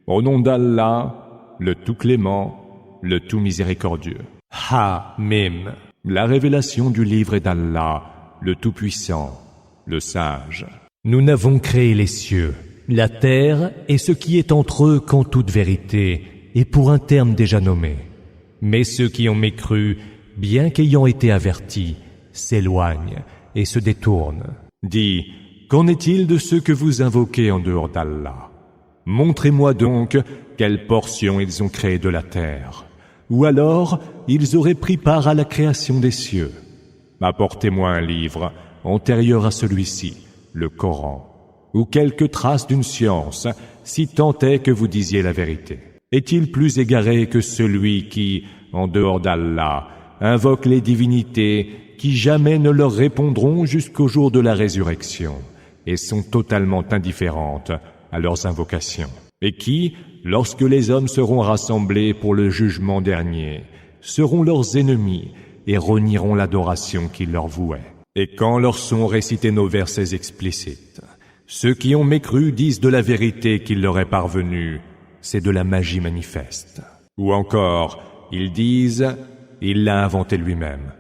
Au nom d'Allah, le tout clément, le tout miséricordieux. Ha-Mim. La révélation du livre est d'Allah, le tout-puissant, le sage. Nous n'avons créé les cieux, la terre et ce qui est entre eux qu'en toute vérité et pour un terme déjà nommé. Mais ceux qui ont mécru, bien qu'ayant été avertis, s'éloignent et se détournent. Dis, qu'en est-il de ceux que vous invoquez en dehors d'Allah? Montrez-moi donc quelle portion ils ont créée de la terre. Ou alors, ils auraient pris part à la création des cieux. Apportez-moi un livre antérieur à celui-ci, le Coran, ou quelques traces d'une science, si tant est que vous disiez la vérité. Est-il plus égaré que celui qui, en dehors d'Allah, invoque les divinités qui jamais ne leur répondront jusqu'au jour de la résurrection et sont totalement indifférentes à leurs invocations, et qui, lorsque les hommes seront rassemblés pour le jugement dernier, seront leurs ennemis et renieront l'adoration qu'ils leur vouaient. Et quand leur sont récités nos versets explicites, ceux qui ont mécru disent de la vérité qu'il leur est parvenue, c'est de la magie manifeste. Ou encore, ils disent, il l'a inventé lui-même.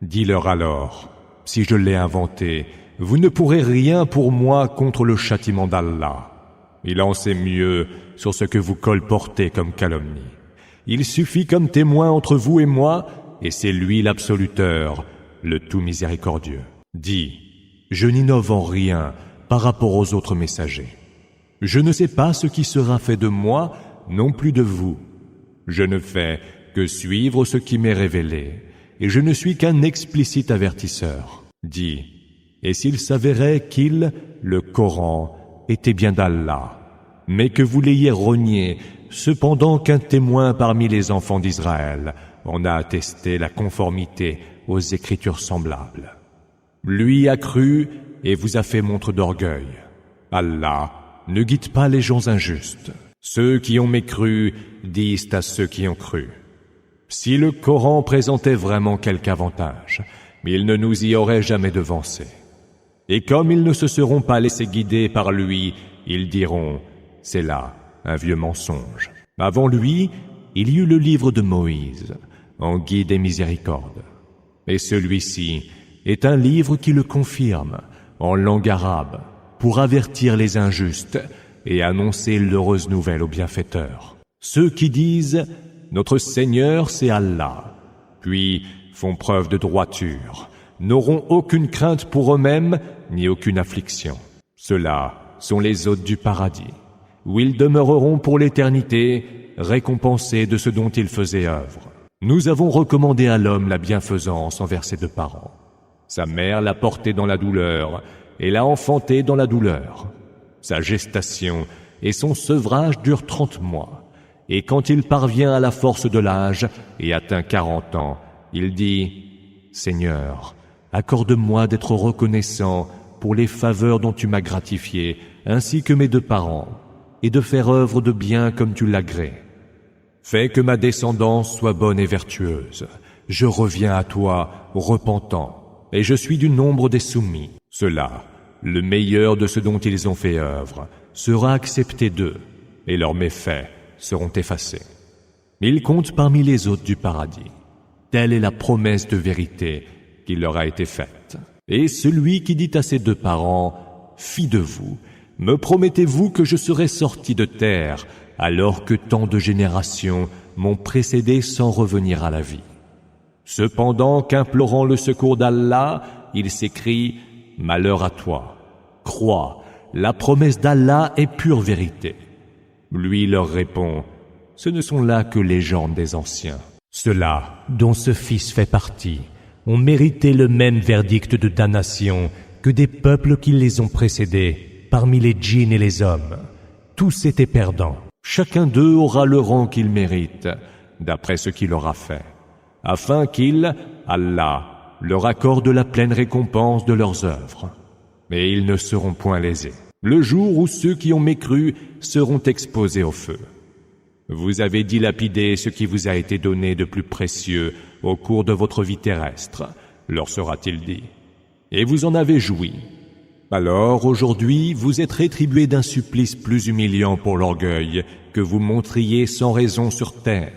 Dis-leur alors, si je l'ai inventé, vous ne pourrez rien pour moi contre le châtiment d'Allah. Il en sait mieux sur ce que vous colportez comme calomnie. Il suffit comme témoin entre vous et moi, et c'est lui l'absoluteur, le tout miséricordieux. Dis, je n'innove en rien par rapport aux autres messagers. Je ne sais pas ce qui sera fait de moi, non plus de vous. Je ne fais que suivre ce qui m'est révélé, et je ne suis qu'un explicite avertisseur. Dis, et s'il s'avérait qu'il, le Coran, était bien d'Allah, mais que vous l'ayez renié, cependant qu'un témoin parmi les enfants d'Israël en a attesté la conformité aux écritures semblables. Lui a cru et vous a fait montre d'orgueil. Allah ne guide pas les gens injustes. Ceux qui ont mécru disent à ceux qui ont cru. Si le Coran présentait vraiment quelque avantage, il ne nous y aurait jamais devancés. Et comme ils ne se seront pas laissés guider par lui, ils diront, c'est là un vieux mensonge. Avant lui, il y eut le livre de Moïse, en guide et miséricorde. Et celui-ci est un livre qui le confirme, en langue arabe, pour avertir les injustes et annoncer l'heureuse nouvelle aux bienfaiteurs. Ceux qui disent « Notre Seigneur, c'est Allah », puis font preuve de droiture, n'auront aucune crainte pour eux-mêmes ni aucune affliction. Ceux-là sont les hôtes du paradis, où ils demeureront pour l'éternité, récompensés de ce dont ils faisaient œuvre. Nous avons recommandé à l'homme la bienfaisance envers ses deux parents. Sa mère l'a porté dans la douleur et l'a enfanté dans la douleur. Sa gestation et son sevrage durent 30 mois. Et quand il parvient à la force de l'âge et atteint 40 ans, il dit « Seigneur, accorde-moi d'être reconnaissant pour les faveurs dont tu m'as gratifié, ainsi que mes deux parents, et de faire œuvre de bien comme tu l'agrées. Fais que ma descendance soit bonne et vertueuse. Je reviens à toi, repentant, et je suis du nombre des soumis. Cela, le meilleur de ce dont ils ont fait œuvre, sera accepté d'eux, et leurs méfaits seront effacés. Ils comptent parmi les hôtes du paradis. Telle est la promesse de vérité qui leur a été faite. Et celui qui dit à ses deux parents, « Fi de vous, me promettez-vous que je serai sorti de terre alors que tant de générations m'ont précédé sans revenir à la vie ?» Cependant qu'implorant le secours d'Allah, il s'écrie « Malheur à toi, crois, la promesse d'Allah est pure vérité. » Lui leur répond « Ce ne sont là que légendes des anciens. » Ceux-là, dont ce fils fait partie, ont mérité le même verdict de damnation que des peuples qui les ont précédés, parmi les djinns et les hommes. Tous étaient perdants. Chacun d'eux aura le rang qu'il mérite, d'après ce qu'il aura fait, afin qu'il, Allah, leur accorde la pleine récompense de leurs œuvres. Mais ils ne seront point lésés, le jour où ceux qui ont mécru seront exposés au feu. Vous avez dilapidé ce qui vous a été donné de plus précieux au cours de votre vie terrestre, leur sera-t-il dit, et vous en avez joui. Alors aujourd'hui, vous êtes rétribués d'un supplice plus humiliant pour l'orgueil que vous montriez sans raison sur terre,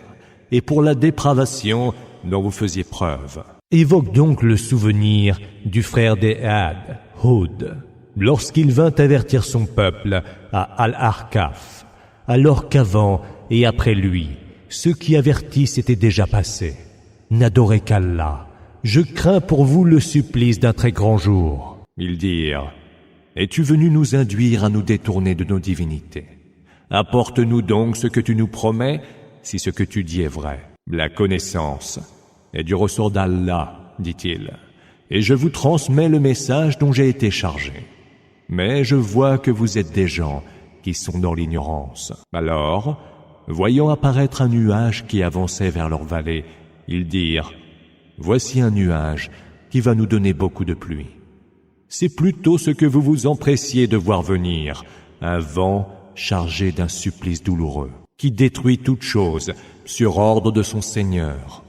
et pour la dépravation dont vous faisiez preuve. Évoque donc le souvenir du frère d'Ad, Hud, lorsqu'il vint avertir son peuple à Al-Ahqaf, alors qu'avant et après lui, ceux qui avertissent étaient déjà passés. N'adorez qu'Allah. Je crains pour vous le supplice d'un très grand jour. Ils dirent: es-tu venu nous induire à nous détourner de nos divinités? Apporte-nous donc ce que tu nous promets, si ce que tu dis est vrai. La connaissance est du ressort d'Allah, dit-il, et je vous transmets le message dont j'ai été chargé. Mais je vois que vous êtes des gens qui sont dans l'ignorance. Alors, voyant apparaître un nuage qui avançait vers leur vallée, ils dirent: voici un nuage qui va nous donner beaucoup de pluie. C'est plutôt ce que vous vous empressiez de voir venir, un vent chargé d'un supplice douloureux, qui détruit toute chose sur ordre de son Seigneur.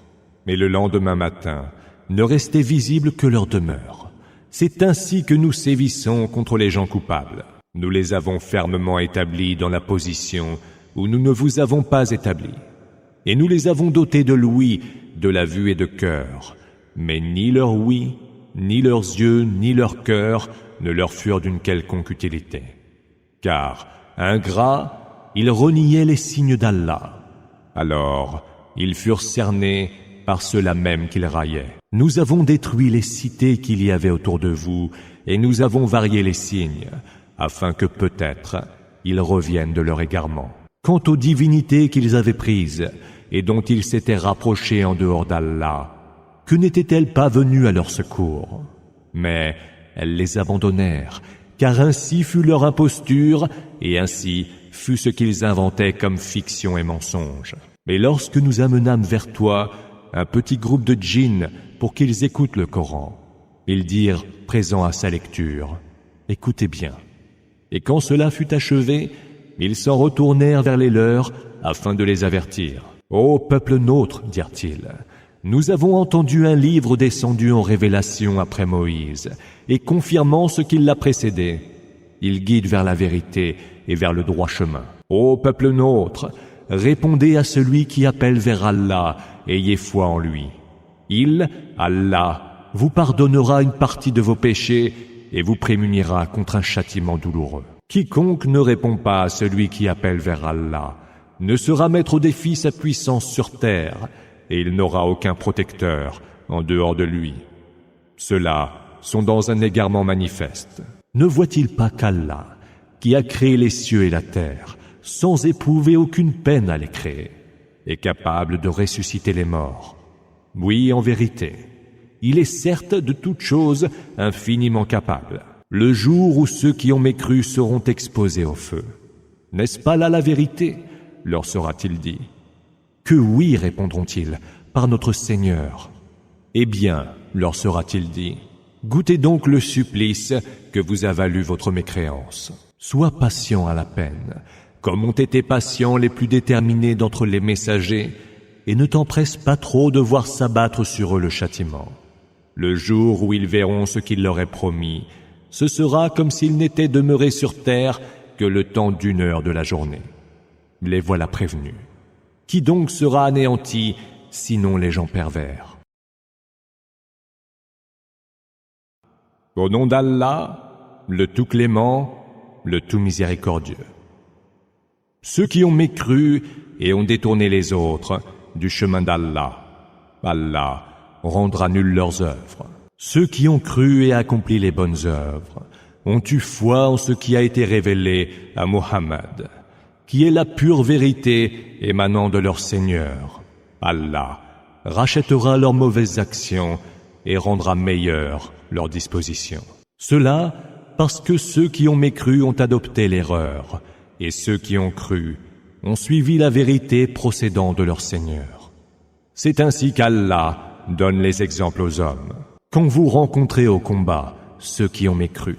Mais le lendemain matin, ne restait visible que leur demeure. C'est ainsi que nous sévissons contre les gens coupables. Nous les avons fermement établis dans la position où nous ne vous avons pas établis. Et nous les avons dotés de l'ouïe, de la vue et de cœur. Mais ni leur ouïe, ni leurs yeux, ni leur cœur ne leur furent d'une quelconque utilité. Car, ingrats, ils reniaient les signes d'Allah. Alors, ils furent cernés par ceux-là même qu'ils raillaient. Nous avons détruit les cités qu'il y avait autour de vous, et nous avons varié les signes, afin que peut-être ils reviennent de leur égarement. Quant aux divinités qu'ils avaient prises, et dont ils s'étaient rapprochés en dehors d'Allah, que n'étaient-elles pas venues à leur secours? Mais elles les abandonnèrent, car ainsi fut leur imposture, et ainsi fut ce qu'ils inventaient comme fiction et mensonge. Mais lorsque nous amenâmes vers toi un petit groupe de djinns pour qu'ils écoutent le Coran, ils dirent, présents à sa lecture: écoutez bien. Et quand cela fut achevé, ils s'en retournèrent vers les leurs afin de les avertir. Ô peuple nôtre, dirent-ils, nous avons entendu un livre descendu en révélation après Moïse, et confirmant ce qui l'a précédé. Il guide vers la vérité et vers le droit chemin. Ô peuple nôtre, répondez à celui qui appelle vers Allah, ayez foi en lui. Il, Allah, vous pardonnera une partie de vos péchés et vous prémunira contre un châtiment douloureux. Quiconque ne répond pas à celui qui appelle vers Allah ne sera mettre au défi sa puissance sur terre, et il n'aura aucun protecteur en dehors de lui. Ceux-là sont dans un égarement manifeste. Ne voit-il pas qu'Allah, qui a créé les cieux et la terre, sans éprouver aucune peine à les créer, est capable de ressusciter les morts? Oui, en vérité, il est certes de toutes choses infiniment capable. Le jour où ceux qui ont mécru seront exposés au feu. N'est-ce pas là la vérité? Leur sera-t-il dit. Que oui, répondront-ils, par notre Seigneur. Eh bien, leur sera-t-il dit, goûtez donc le supplice que vous a valu votre mécréance. Sois patient à la peine, comme ont été patients les plus déterminés d'entre les messagers, et ne t'empresse pas trop de voir s'abattre sur eux le châtiment. Le jour où ils verront ce qu'il leur est promis, ce sera comme s'ils n'étaient demeurés sur terre que le temps d'1 heure de la journée. Les voilà prévenus. Qui donc sera anéanti, sinon les gens pervers? Au nom d'Allah, le tout clément, le tout miséricordieux. Ceux qui ont mécru et ont détourné les autres du chemin d'Allah, Allah rendra nulles leurs œuvres. Ceux qui ont cru et accompli les bonnes œuvres ont eu foi en ce qui a été révélé à Muhammad, qui est la pure vérité émanant de leur Seigneur. Allah rachètera leurs mauvaises actions et rendra meilleures leurs dispositions. Cela parce que ceux qui ont mécru ont adopté l'erreur, et ceux qui ont cru ont suivi la vérité procédant de leur Seigneur. C'est ainsi qu'Allah donne les exemples aux hommes. Quand vous rencontrez au combat ceux qui ont mécru,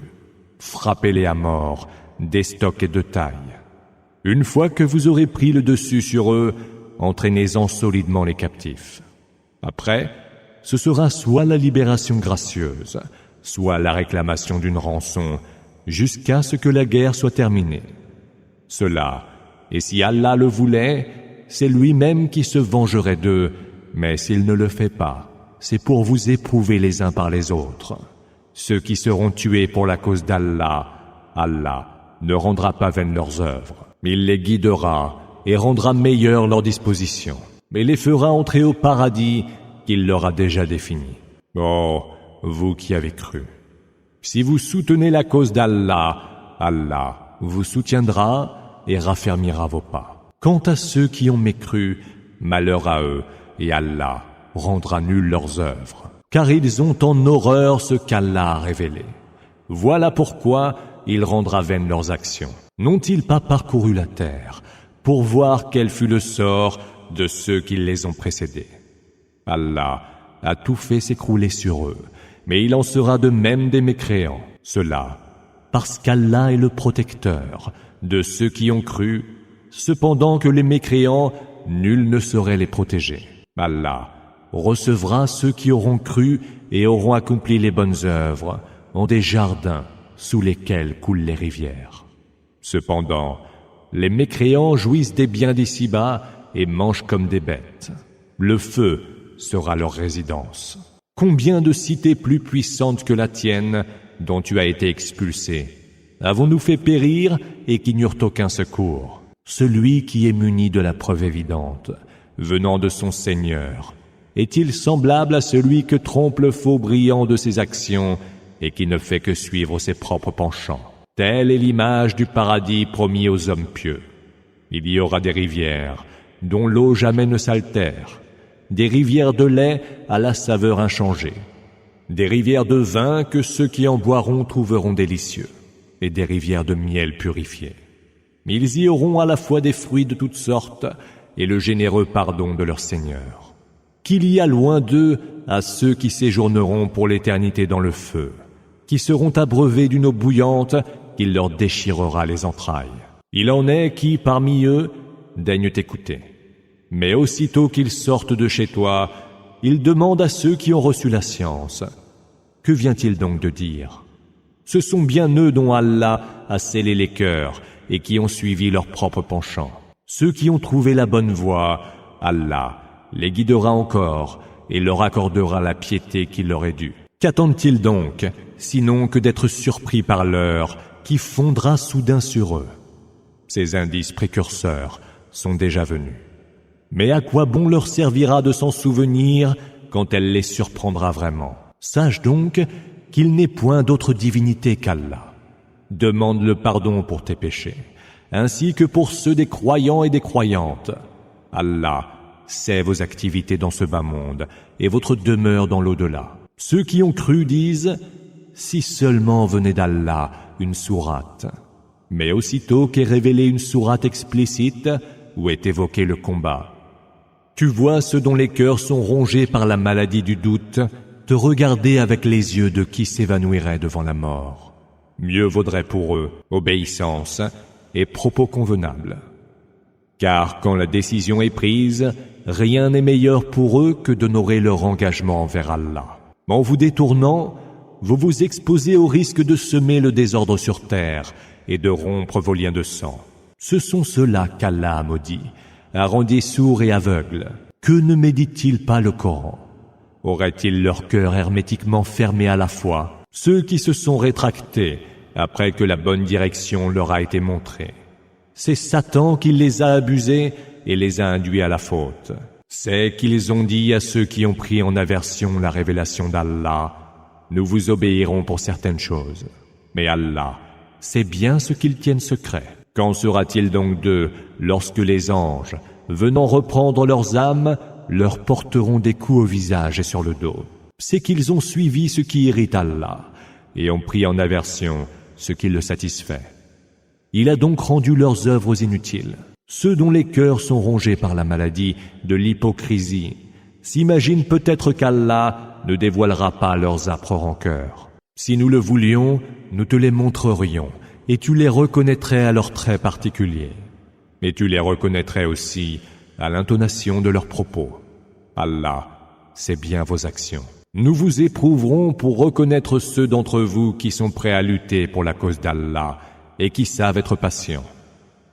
frappez-les à mort d'estoc et de taille. Une fois que vous aurez pris le dessus sur eux, entraînez-en solidement les captifs. Après, ce sera soit la libération gracieuse, soit la réclamation d'une rançon jusqu'à ce que la guerre soit terminée. Cela, et si Allah le voulait, c'est lui-même qui se vengerait d'eux, mais s'il ne le fait pas, c'est pour vous éprouver les uns par les autres. Ceux qui seront tués pour la cause d'Allah, Allah ne rendra pas vaines leurs œuvres. Il les guidera et rendra meilleures leurs dispositions, mais les fera entrer au paradis qu'il leur a déjà défini. Oh, vous qui avez cru, si vous soutenez la cause d'Allah, Allah vous soutiendra et raffermira vos pas. Quant à ceux qui ont mécru, malheur à eux, et Allah rendra nulles leurs œuvres, car ils ont en horreur ce qu'Allah a révélé. Voilà pourquoi il rendra vaines leurs actions. N'ont-ils pas parcouru la terre pour voir quel fut le sort de ceux qui les ont précédés? Allah a tout fait s'écrouler sur eux, mais il en sera de même des mécréants. Cela, parce qu'Allah est le protecteur de ceux qui ont cru, cependant que les mécréants, nul ne saurait les protéger. Allah recevra ceux qui auront cru et auront accompli les bonnes œuvres en des jardins sous lesquels coulent les rivières. Cependant, les mécréants jouissent des biens d'ici-bas et mangent comme des bêtes. Le feu sera leur résidence. Combien de cités plus puissantes que la tienne, dont tu as été expulsé, avons-nous fait périr et qui n'eurent aucun secours? Celui qui est muni de la preuve évidente, venant de son Seigneur, est-il semblable à celui que trompe le faux brillant de ses actions et qui ne fait que suivre ses propres penchants? Telle est l'image du paradis promis aux hommes pieux. Il y aura des rivières dont l'eau jamais ne s'altère, des rivières de lait à la saveur inchangée, des rivières de vin que ceux qui en boiront trouveront délicieux, et des rivières de miel purifié. Ils y auront à la fois des fruits de toutes sortes et le généreux pardon de leur Seigneur. Qu'il y a loin d'eux à ceux qui séjourneront pour l'éternité dans le feu, qui seront abreuvés d'une eau bouillante qui leur déchirera les entrailles. Il en est qui, parmi eux, daignent écouter. Mais aussitôt qu'ils sortent de chez toi, ils demandent à ceux qui ont reçu la science: que vient-il donc de dire? Ce sont bien eux dont Allah a scellé les cœurs et qui ont suivi leur propre penchant. Ceux qui ont trouvé la bonne voie, Allah les guidera encore et leur accordera la piété qui leur est due. Qu'attendent-ils donc, sinon que d'être surpris par l'heure qui fondra soudain sur eux? Ces indices précurseurs sont déjà venus. Mais à quoi bon leur servira de s'en souvenir quand elle les surprendra vraiment? Sache donc qu'il n'est point d'autre divinité qu'Allah. Demande le pardon pour tes péchés, ainsi que pour ceux des croyants et des croyantes. Allah sait vos activités dans ce bas monde et votre demeure dans l'au-delà. Ceux qui ont cru disent: si seulement venait d'Allah une sourate. Mais aussitôt qu'est révélée une sourate explicite où est évoqué le combat, tu vois ceux dont les cœurs sont rongés par la maladie du doute te regarder avec les yeux de qui s'évanouirait devant la mort. Mieux vaudrait pour eux obéissance et propos convenables. Car quand la décision est prise, rien n'est meilleur pour eux que d'honorer leur engagement envers Allah. En vous détournant, vous vous exposez au risque de semer le désordre sur terre et de rompre vos liens de sang. Ce sont ceux-là qu'Allah a maudits, a rendus sourds et aveugles. Que ne méditent-ils pas le Coran? Auraient-ils leur cœur hermétiquement fermé à la foi? Ceux qui se sont rétractés après que la bonne direction leur a été montrée. C'est Satan qui les a abusés et les a induits à la faute. C'est qu'ils ont dit à ceux qui ont pris en aversion la révélation d'Allah: nous vous obéirons pour certaines choses. Mais Allah sait bien ce qu'ils tiennent secret. Qu'en sera-t-il donc d'eux lorsque les anges, venant reprendre leurs âmes, leur porteront des coups au visage et sur le dos? C'est qu'ils ont suivi ce qui irrite Allah et ont pris en aversion ce qui le satisfait. Il a donc rendu leurs œuvres inutiles. Ceux dont les cœurs sont rongés par la maladie de l'hypocrisie s'imaginent peut-être qu'Allah ne dévoilera pas leurs âpres rancœurs. Si nous le voulions, nous te les montrerions et tu les reconnaîtrais à leurs traits particuliers. Mais tu les reconnaîtrais aussi à l'intonation de leurs propos. Allah sait bien vos actions. Nous vous éprouverons pour reconnaître ceux d'entre vous qui sont prêts à lutter pour la cause d'Allah et qui savent être patients.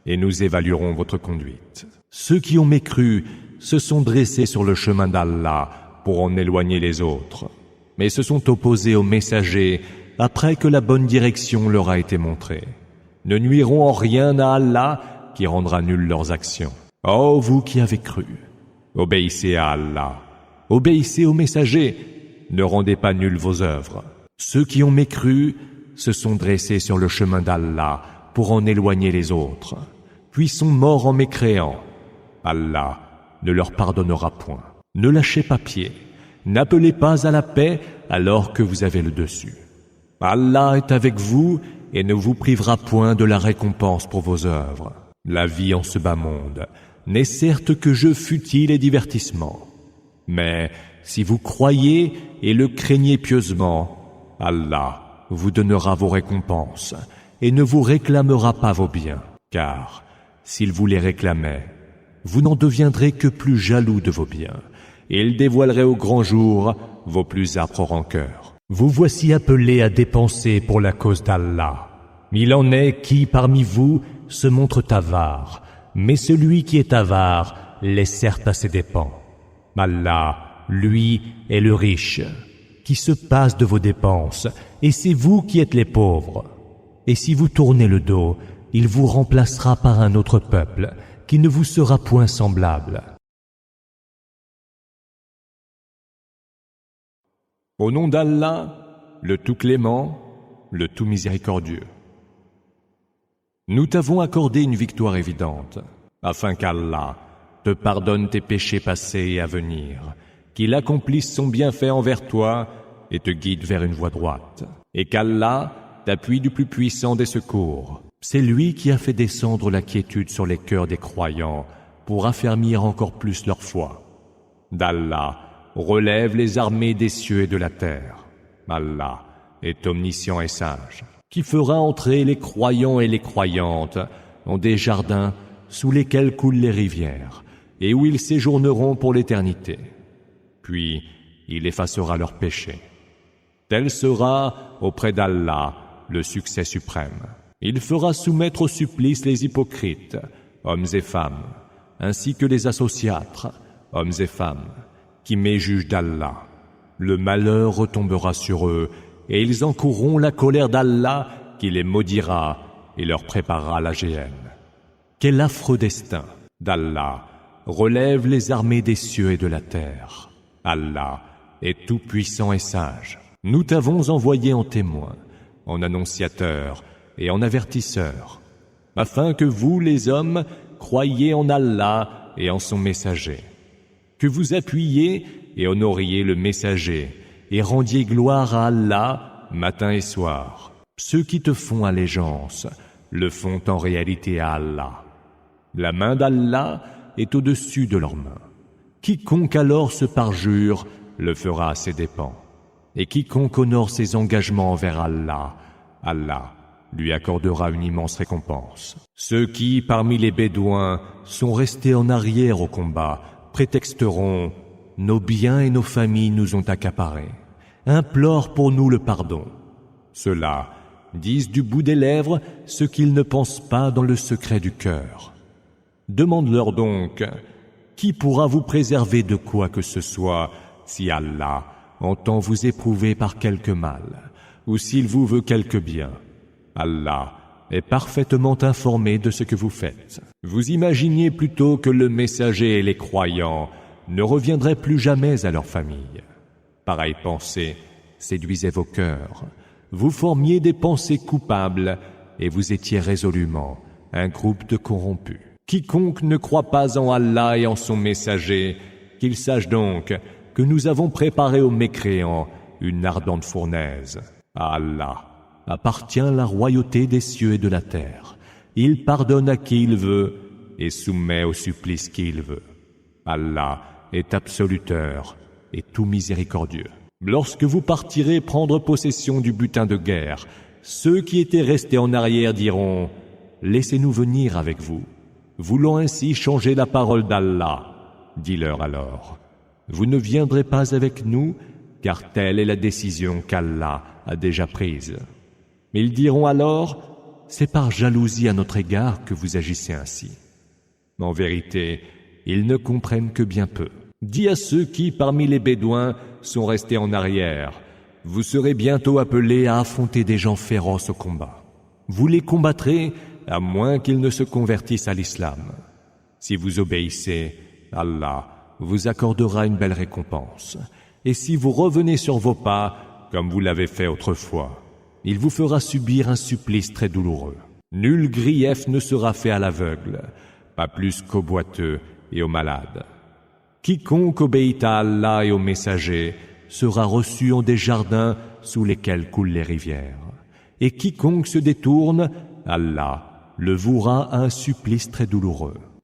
Et nous évaluerons votre conduite. Ceux qui ont mécru se sont dressés sur le chemin d'Allah pour en éloigner les autres, mais se sont opposés aux messagers après que la bonne direction leur a été montrée. Ne nuiront en rien à Allah qui rendra nulles leurs actions. Ô vous qui avez cru, obéissez à Allah, obéissez aux messagers, ne rendez pas nulles vos œuvres. Ceux qui ont mécru se sont dressés sur le chemin d'Allah pour en éloigner les autres, puis sont morts en mécréant. Allah ne leur pardonnera point. Ne lâchez pas pied, n'appelez pas à la paix alors que vous avez le dessus. Allah est avec vous et ne vous privera point de la récompense pour vos œuvres. La vie en ce bas monde n'est certes que jeu futile et divertissement. Mais si vous croyez et le craignez pieusement, Allah vous donnera vos récompenses et ne vous réclamera pas vos biens. Car s'il vous les réclamait, vous n'en deviendrez que plus jaloux de vos biens, et il dévoilerait au grand jour vos plus âpres rancœurs. Vous voici appelés à dépenser pour la cause d'Allah. Il en est qui, parmi vous, se montre avare, mais celui qui est avare l'est certes à ses dépens. Allah, lui, est le riche, qui se passe de vos dépenses, et c'est vous qui êtes les pauvres. Et si vous tournez le dos, il vous remplacera par un autre peuple, qui ne vous sera point semblable. Au nom d'Allah, le tout clément, le tout miséricordieux. Nous t'avons accordé une victoire évidente, afin qu'Allah te pardonne tes péchés passés et à venir, qu'il accomplisse son bienfait envers toi et te guide vers une voie droite, et qu'Allah t'appuie du plus puissant des secours. C'est lui qui a fait descendre la quiétude sur les cœurs des croyants pour affermir encore plus leur foi. D'Allah relève les armées des cieux et de la terre. Allah est omniscient et sage, qui fera entrer les croyants et les croyantes dans des jardins sous lesquels coulent les rivières et où ils séjourneront pour l'éternité. Puis il effacera leurs péchés. Tel sera, auprès d'Allah, le succès suprême. Il fera soumettre au supplice les hypocrites, hommes et femmes, ainsi que les associatres, hommes et femmes, qui méjugent d'Allah. Le malheur retombera sur eux, et ils encourront la colère d'Allah qui les maudira et leur préparera la géhenne. Quel affreux destin! D'Allah relève les armées des cieux et de la terre. Allah est tout-puissant et sage. Nous t'avons envoyé en témoin, en annonciateur et en avertisseur, afin que vous, les hommes, croyiez en Allah et en son messager, que vous appuyiez et honoriez le messager et rendiez gloire à Allah matin et soir. Ceux qui te font allégeance le font en réalité à Allah. La main d'Allah est au-dessus de leurs mains. Quiconque alors se parjure le fera à ses dépens. Et quiconque honore ses engagements envers Allah, Allah lui accordera une immense récompense. Ceux qui, parmi les Bédouins, sont restés en arrière au combat, prétexteront « Nos biens et nos familles nous ont accaparés. Implore pour nous le pardon. » Ceux-là disent du bout des lèvres ce qu'ils ne pensent pas dans le secret du cœur. Demande-leur donc, qui pourra vous préserver de quoi que ce soit si Allah entend vous éprouver par quelque mal, ou s'il vous veut quelque bien? Allah est parfaitement informé de ce que vous faites. Vous imaginiez plutôt que le messager et les croyants ne reviendraient plus jamais à leur famille. Pareille pensée séduisait vos cœurs. Vous formiez des pensées coupables et vous étiez résolument un groupe de corrompus. Quiconque ne croit pas en Allah et en son messager, qu'il sache donc que nous avons préparé aux mécréants une ardente fournaise. À Allah appartient la royauté des cieux et de la terre. Il pardonne à qui il veut et soumet au supplice qui il veut. Allah est absoluteur et tout miséricordieux. Lorsque vous partirez prendre possession du butin de guerre, ceux qui étaient restés en arrière diront « Laissez-nous venir avec vous, voulant ainsi changer la parole d'Allah. » Dis-leur alors « Vous ne viendrez pas avec nous, car telle est la décision qu'Allah a déjà prise. Ils diront alors, c'est par jalousie à notre égard que vous agissez ainsi. En vérité, ils ne comprennent que bien peu. Dis à ceux qui, parmi les Bédouins, sont restés en arrière, vous serez bientôt appelés à affronter des gens féroces au combat. Vous les combattrez à moins qu'ils ne se convertissent à l'islam. Si vous obéissez, Allah vous accordera une belle récompense. Et si vous revenez sur vos pas, comme vous l'avez fait autrefois, il vous fera subir un supplice très douloureux. Nul grief ne sera fait à l'aveugle, pas plus qu'aux boiteux et aux malades. Quiconque obéit à Allah et aux messagers sera reçu en des jardins sous lesquels coulent les rivières. Et quiconque se détourne, Allah le vouera à un supplice très douloureux.